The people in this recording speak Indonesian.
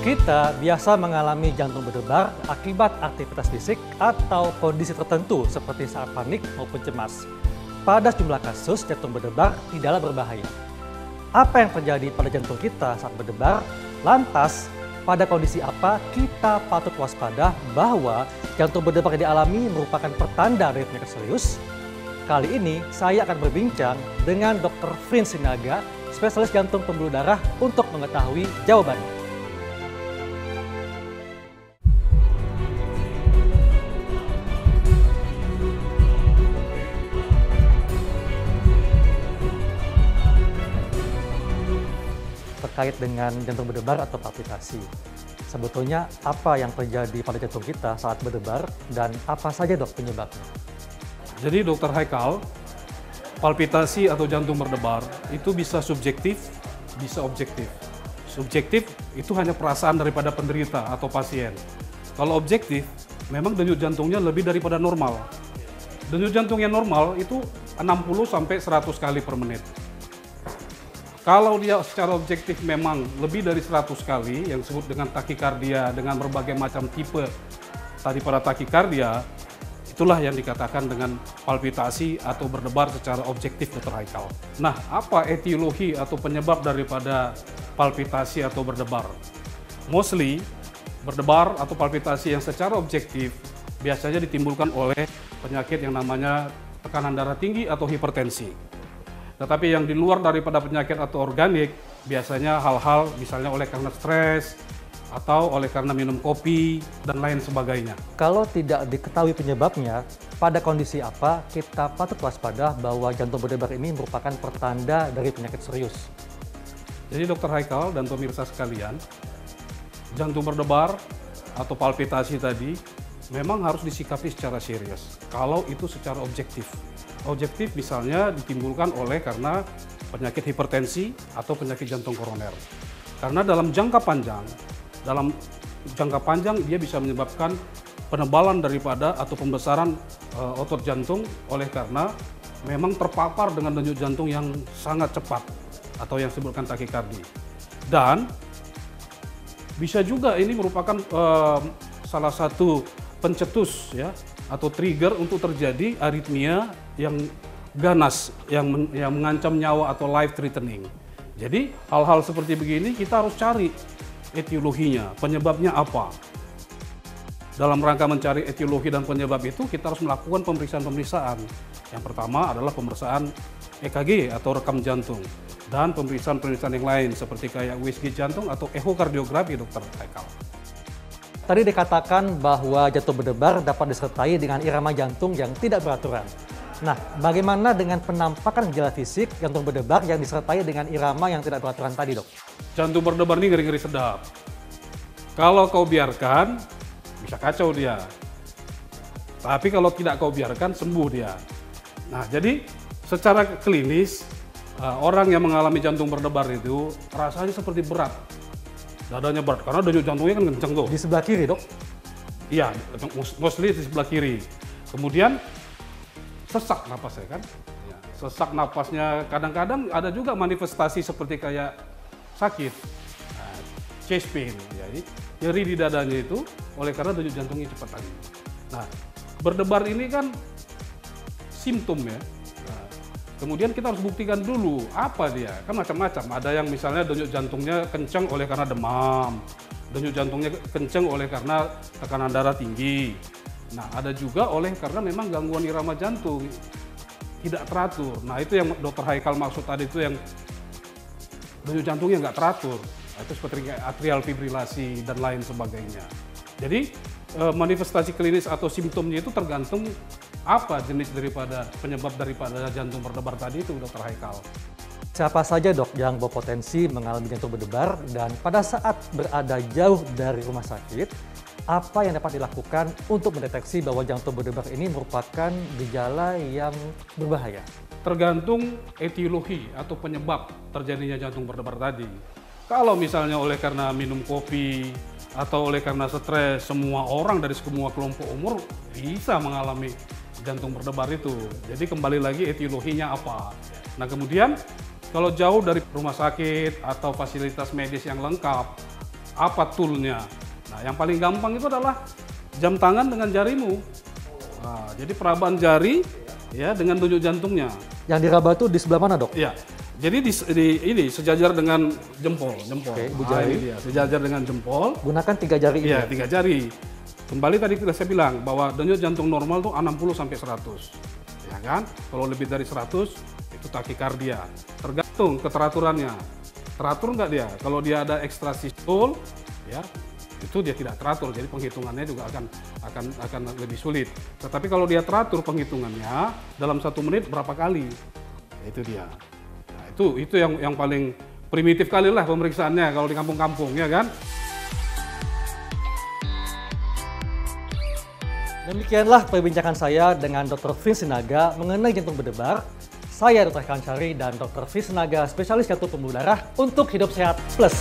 Kita biasa mengalami jantung berdebar akibat aktivitas fisik atau kondisi tertentu seperti saat panik maupun cemas. Pada sejumlah kasus, jantung berdebar tidaklah berbahaya. Apa yang terjadi pada jantung kita saat berdebar? Lantas, pada kondisi apa kita patut waspada bahwa jantung berdebar yang dialami merupakan pertanda dari penyakit serius? Kali ini saya akan berbincang dengan Dr. Frin Sinaga, spesialis jantung pembuluh darah untuk mengetahui jawabannya. Terkait dengan jantung berdebar atau palpitasi. Sebetulnya apa yang terjadi pada jantung kita saat berdebar dan apa saja dok penyebabnya? Jadi Dr. Haikal, palpitasi atau jantung berdebar itu bisa subjektif, bisa objektif. Subjektif itu hanya perasaan daripada penderita atau pasien. Kalau objektif, memang denyut jantungnya lebih daripada normal. Denyut jantung yang normal itu 60-100 kali per menit. Kalau dia secara objektif memang lebih dari 100 kali, yang disebut dengan takikardia, dengan berbagai macam tipe tadi pada takikardia, itulah yang dikatakan dengan palpitasi atau berdebar secara objektif Dr. Haikal. Nah, apa etiologi atau penyebab daripada palpitasi atau berdebar? Mostly, berdebar atau palpitasi yang secara objektif biasanya ditimbulkan oleh penyakit yang namanya tekanan darah tinggi atau hipertensi. Tetapi yang di luar daripada penyakit atau organik, biasanya hal-hal misalnya oleh karena stres, atau oleh karena minum kopi, dan lain sebagainya. Kalau tidak diketahui penyebabnya, pada kondisi apa kita patut waspada bahwa jantung berdebar ini merupakan pertanda dari penyakit serius? Jadi Dr. Haikal dan pemirsa sekalian, jantung berdebar atau palpitasi tadi memang harus disikapi secara serius, kalau itu secara objektif. Objektif misalnya ditimbulkan oleh karena penyakit hipertensi atau penyakit jantung koroner. Karena dalam jangka panjang dia bisa menyebabkan penebalan daripada atau pembesaran otot jantung oleh karena memang terpapar dengan denyut jantung yang sangat cepat atau yang disebutkan takikardi. Dan bisa juga ini merupakan salah satu pencetus ya atau trigger untuk terjadi aritmia yang ganas, yang mengancam nyawa atau life threatening. Jadi hal-hal seperti begini kita harus cari etiologinya, penyebabnya apa. Dalam rangka mencari etiologi dan penyebab itu kita harus melakukan pemeriksaan-pemeriksaan. Yang pertama adalah pemeriksaan EKG atau rekam jantung dan pemeriksaan-pemeriksaan yang lain seperti kayak USG jantung atau ehokardiografi Dr. Haikal. Tadi dikatakan bahwa jantung berdebar dapat disertai dengan irama jantung yang tidak beraturan. Nah, bagaimana dengan penampakan gejala fisik jantung berdebar yang disertai dengan irama yang tidak beraturan tadi, dok? Jantung berdebar ini ngeri-ngeri sedap. Kalau kau biarkan, bisa kacau dia. Tapi kalau tidak kau biarkan, sembuh dia. Nah, jadi secara klinis, orang yang mengalami jantung berdebar itu rasanya seperti berat. Dadanya berat, karena denyut jantungnya kan kenceng tuh. Di sebelah kiri, dok? Iya, mostly di sebelah kiri. Kemudian sesak napasnya kan. Ya, sesak napasnya, kadang-kadang ada juga manifestasi seperti kayak sakit, chest pain. Jadi nyeri di dadanya itu oleh karena denyut jantungnya cepat tadi. Nah, berdebar ini kan simptom ya. Kemudian kita harus buktikan dulu apa dia, kan macam-macam. Ada yang misalnya denyut jantungnya kencang oleh karena demam, denyut jantungnya kencang oleh karena tekanan darah tinggi. Nah, ada juga oleh karena memang gangguan irama jantung tidak teratur. Nah, itu yang Dr. Haikal maksud tadi itu yang denyut jantungnya nggak teratur. Nah, itu seperti atrial fibrilasi dan lain sebagainya. Jadi manifestasi klinis atau simptomnya itu tergantung apa jenis daripada penyebab daripada jantung berdebar tadi itu Dr. Haikal. Siapa saja dok yang berpotensi mengalami jantung berdebar dan pada saat berada jauh dari rumah sakit, apa yang dapat dilakukan untuk mendeteksi bahwa jantung berdebar ini merupakan gejala yang berbahaya? Tergantung etiologi atau penyebab terjadinya jantung berdebar tadi. Kalau misalnya oleh karena minum kopi atau oleh karena stres, semua orang dari semua kelompok umur bisa mengalami jantung berdebar itu. Jadi kembali lagi etiologinya apa. Nah, kemudian kalau jauh dari rumah sakit atau fasilitas medis yang lengkap, apa toolnya. Nah, yang paling gampang itu adalah jam tangan dengan jarimu. Nah, jadi perabaan jari ya dengan denyut jantungnya. Yang diraba itu di sebelah mana, Dok? Iya. Jadi ini sejajar dengan jempol. Oke, ibu Nah, jari. ini dia, sejajar dengan jempol. Gunakan 3 jari ini. Iya, 3 jari. Kembali tadi saya bilang bahwa denyut jantung normal tuh 60 sampai 100. Ya kan? Kalau lebih dari 100 itu takikardia. Tergantung keteraturannya. Teratur nggak dia? Kalau dia ada ekstrasistul, ya itu dia tidak teratur, jadi penghitungannya juga akan lebih sulit. Tetapi kalau dia teratur penghitungannya dalam 1 menit berapa kali, ya, itu dia. Nah, itu yang paling primitif kali lah pemeriksaannya kalau di kampung-kampung, ya kan? Demikianlah perbincangan saya dengan Dr. Vince Sinaga mengenai jantung berdebar. Saya Dr. Kancari dan Dr. Vince Sinaga, spesialis jantung pembuluh darah untuk Hidup Sehat Plus.